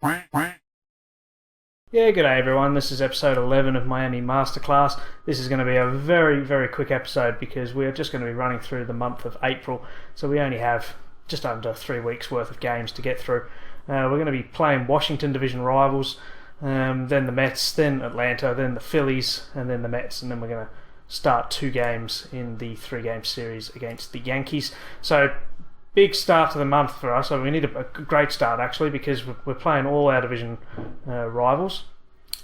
Yeah, g'day everyone, this is episode 11 of Miami Masterclass. This is going to be a very, very quick episode because we're just going to be running through the month of April, so we only have just under 3 weeks worth of games to get through. We're going to be playing Washington division rivals, then the Mets, then Atlanta, then the Phillies, and then the Mets, and then we're going to start 2 games in the 3-game series against the Yankees. So big start to the month for us. So we need a great start actually because we're playing all our division rivals.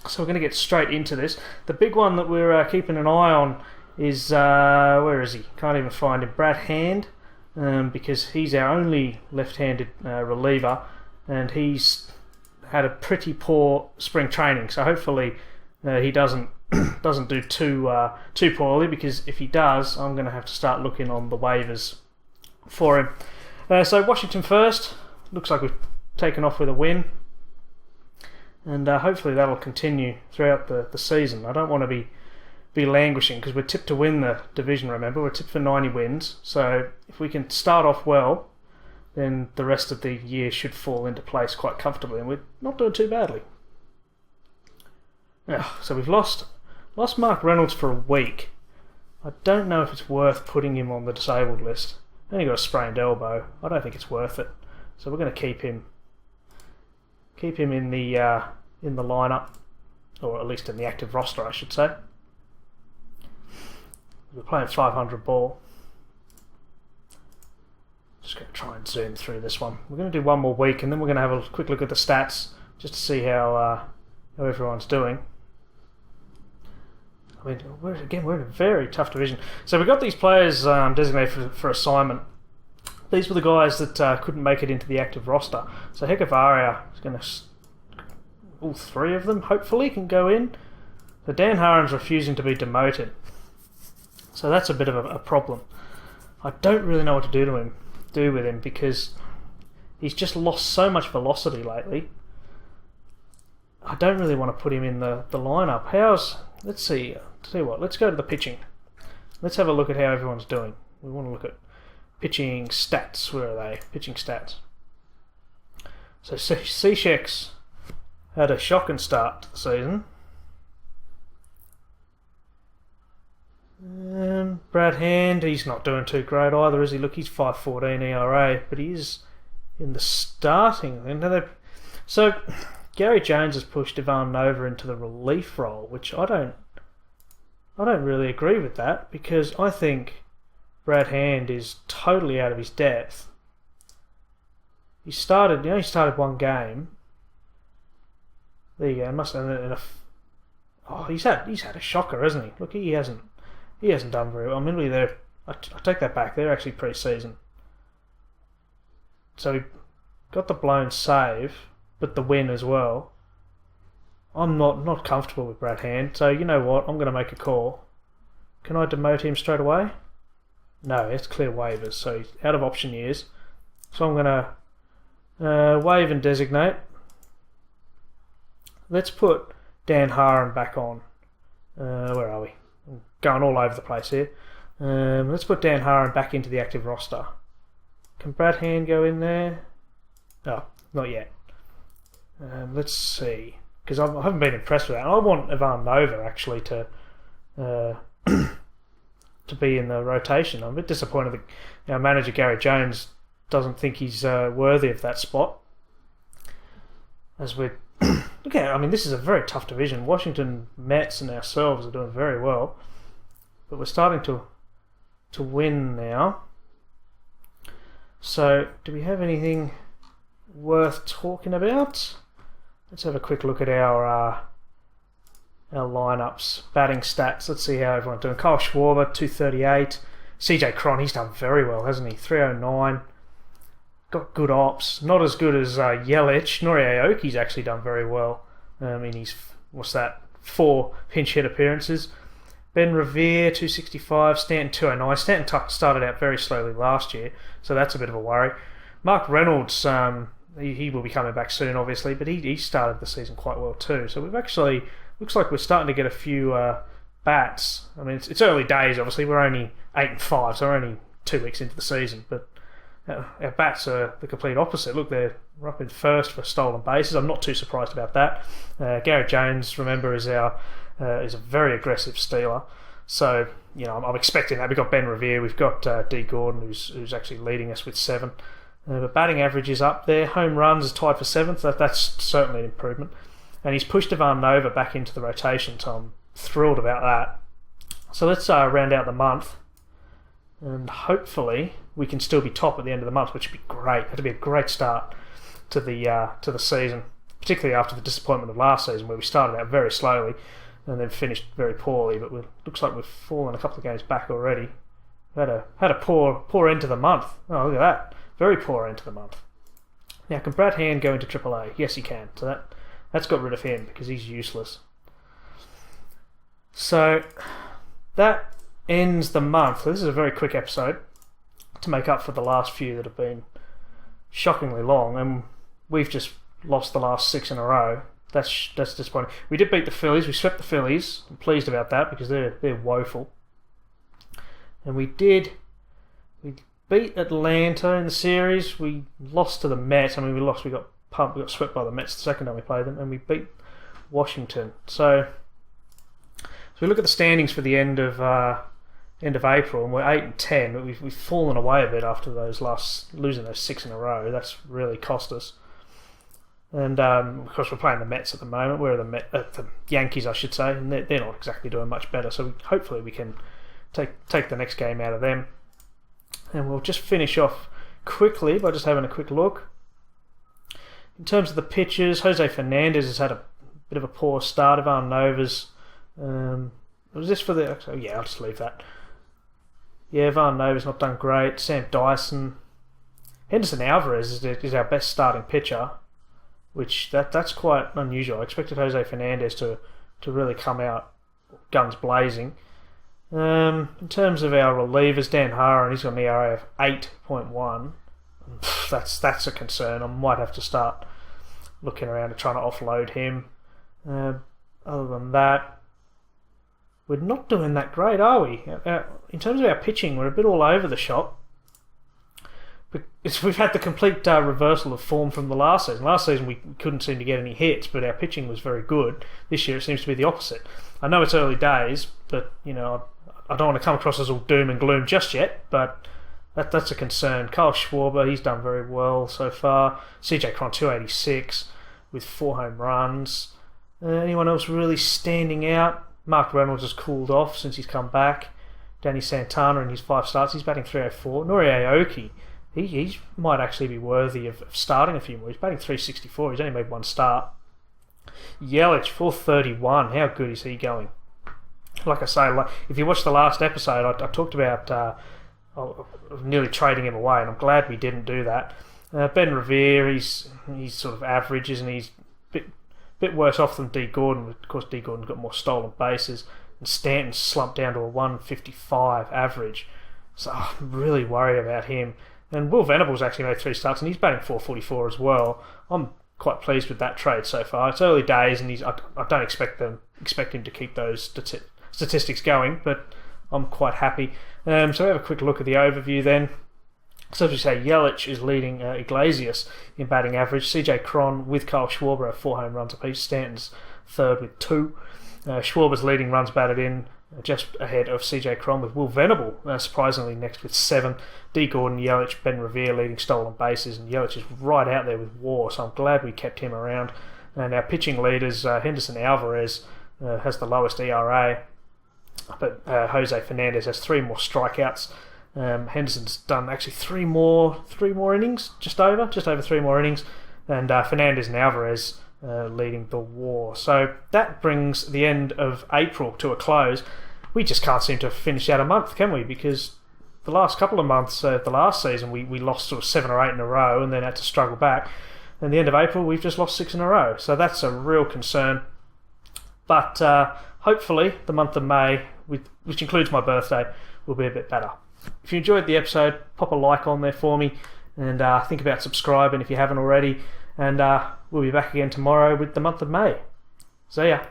So we're going to get straight into this. The big one that we're keeping an eye on is where is he? Can't even find him. Brad Hand, because he's our only left-handed reliever, and he's had a pretty poor spring training. So hopefully he doesn't do too poorly, because if he does, I'm going to have to start looking on the waivers for him. So Washington first. Looks like we've taken off with a win, and hopefully that'll continue throughout the season. I don't want to be languishing because we're tipped to win the division, remember. We're tipped for 90 wins, so if we can start off well, then the rest of the year should fall into place quite comfortably, and we're not doing too badly. So we've lost Mark Reynolds for a week. I don't know if it's worth putting him on the disabled list. Only got a sprained elbow. I don't think it's worth it. So we're going to keep him in the lineup, or at least in the active roster, I should say. We're playing 500 ball. Just going to try and zoom through this one. We're going to do one more week, and then we're going to have a quick look at the stats just to see how everyone's doing. I mean, we're in a very tough division. So we've got these players designated for assignment. These were the guys that couldn't make it into the active roster. So Hekavaria is going to... all 3 of them, hopefully, can go in. So Dan Harron's refusing to be demoted. So that's a bit of a problem. I don't really know what to do with him, because he's just lost so much velocity lately. I don't really want to put him in the lineup. Let's see. Tell you what, let's go to the pitching. Let's have a look at how everyone's doing. We want to look at pitching stats. Where are they? Pitching stats. So Cechek's had a shocking start to the season. Brad Hand, he's not doing too great either, is he? Look, he's 5.14 ERA, but he is in the starting. So Gary Jones has pushed Ivan Nova into the relief role, which I don't really agree with that, because I think Brad Hand is totally out of his depth. He started one game. There you go. He's had a shocker, hasn't he? Look, he hasn't done very well. I mean, I take that back. They're actually pre-season. So he got the blown save, but the win as well. I'm not comfortable with Brad Hand, so you know what? I'm going to make a call. Can I demote him straight away? No, he has to clear waivers, so he's out of option years. So I'm going to waive and designate. Let's put Dan Harron back on. Where are we? I'm going all over the place here. Let's put Dan Harron back into the active roster. Can Brad Hand go in there? Oh, not yet. Let's see, because I haven't been impressed with that. I want Ivan Nova actually to be in the rotation. I'm a bit disappointed that our manager Gary Jones doesn't think he's worthy of that spot. As we look at, I mean, this is a very tough division. Washington, Mets, and ourselves are doing very well, but we're starting to win now. So, do we have anything worth talking about? Let's have a quick look at our lineups, batting stats. Let's see how everyone's doing. Kyle Schwarber, 238. CJ Cron, he's done very well, hasn't he? 309. Got good ops. Not as good as Yelich. Nori Aoki's actually done very well in his, 4 pinch hit appearances. Ben Revere, 265. Stanton, 209. Stanton started out very slowly last year, so that's a bit of a worry. Mark Reynolds, he will be coming back soon, obviously, but he started the season quite well too. So we've actually, looks like we're starting to get a few bats. I mean, it's early days, obviously. We're only 8-5, so we're only 2 weeks into the season, but Our bats are the complete opposite. Look, they're up in first for stolen bases. I'm not too surprised about that. Garrett Jones, remember, is a very aggressive stealer. So, I'm expecting that. We've got Ben Revere, we've got D. Gordon, who's actually leading us with 7. But batting average is up there. Home runs is tied for 7th. That's certainly an improvement. And he's pushed Ivan Nova back into the rotation, so I'm thrilled about that. So let's round out the month. And hopefully we can still be top at the end of the month, which would be great. That'd be a great start to the season, particularly after the disappointment of last season, where we started out very slowly and then finished very poorly. But it looks like we've fallen a couple of games back already. Had a poor end to the month. Oh, look at that. Very poor end to the month. Now, can Brad Hand go into AAA? Yes, he can. So that's got rid of him because he's useless. So that ends the month. This is a very quick episode to make up for the last few that have been shockingly long, and we've just lost the last 6 in a row. That's disappointing. We did beat the Phillies. We swept the Phillies. I'm pleased about that because they're woeful. And we beat Atlanta in the series. We lost to the Mets. I mean, we got pumped. We got swept by the Mets the second time we played them, and we beat Washington. So we look at the standings for the end of April, and we're 8-10. But we've fallen away a bit after losing those 6 in a row. That's really cost us. And of course, we're playing the Mets at the moment. We're the Yankees, I should say, and they're not exactly doing much better. So hopefully we can take the next game out of them. And we'll just finish off quickly by just having a quick look. In terms of the pitchers, Jose Fernandez has had a bit of a poor start. Ivan Nova's... was this for the... Oh, yeah, I'll just leave that. Yeah, Ivan Nova's not done great. Sam Dyson. Henderson Alvarez is our best starting pitcher, which that's quite unusual. I expected Jose Fernandez to really come out guns blazing. In terms of our relievers, Dan Haran, he's got an ERA of 8.1. That's a concern. I might have to start looking around and trying to offload him. Other than that, we're not doing that great, are we? In terms of our pitching, we're a bit all over the shop. We've had the complete reversal of form from the last season. Last season we couldn't seem to get any hits, but our pitching was very good. This year it seems to be the opposite. I know it's early days, but I don't want to come across as all doom and gloom just yet, but that's a concern. Kyle Schwarber, he's done very well so far. CJ Cron, 286 with 4 home runs. Anyone else really standing out? Mark Reynolds has cooled off since he's come back. Danny Santana in his 5 starts, he's batting 304. Nori Aoki, he might actually be worthy of starting a few more. He's batting 364, he's only made 1 start. Yelich, 431, how good is he going? Like I say, if you watched the last episode, I talked about nearly trading him away, and I'm glad we didn't do that. Ben Revere, he's sort of average, isn't he? He's a bit worse off than D. Gordon. Of course, D. Gordon's got more stolen bases, and Stanton slumped down to a 155 average. So I'm really worried about him. And Will Venables actually made 3 starts, and he's batting 444 as well. I'm quite pleased with that trade so far. It's early days, and I don't expect him to keep those statistics going, but I'm quite happy. So we have a quick look at the overview then. So as we say, Yelich is leading Iglesias in batting average. CJ Cron with Kyle Schwarber have 4 home runs apiece. Stanton's third with 2. Schwarber's leading runs batted in, just ahead of CJ Cron, with Will Venable surprisingly next with 7. D. Gordon, Yelich, Ben Revere leading stolen bases, and Yelich is right out there with WAR, so I'm glad we kept him around. And our pitching leaders, Henderson Alvarez has the lowest ERA, but Jose Fernandez has 3 more strikeouts. Henderson's done actually 3 more innings, just over 3 more innings, and Fernandez and Alvarez leading the WAR. So that brings the end of April to a close. We just can't seem to finish out a month, can we? Because the last couple of months of the last season, we lost sort of 7 or 8 in a row and then had to struggle back. And the end of April, we've just lost 6 in a row. So that's a real concern. But hopefully the month of May, which includes my birthday, will be a bit better. If you enjoyed the episode, pop a like on there for me, and think about subscribing if you haven't already. And we'll be back again tomorrow with the month of May. See ya.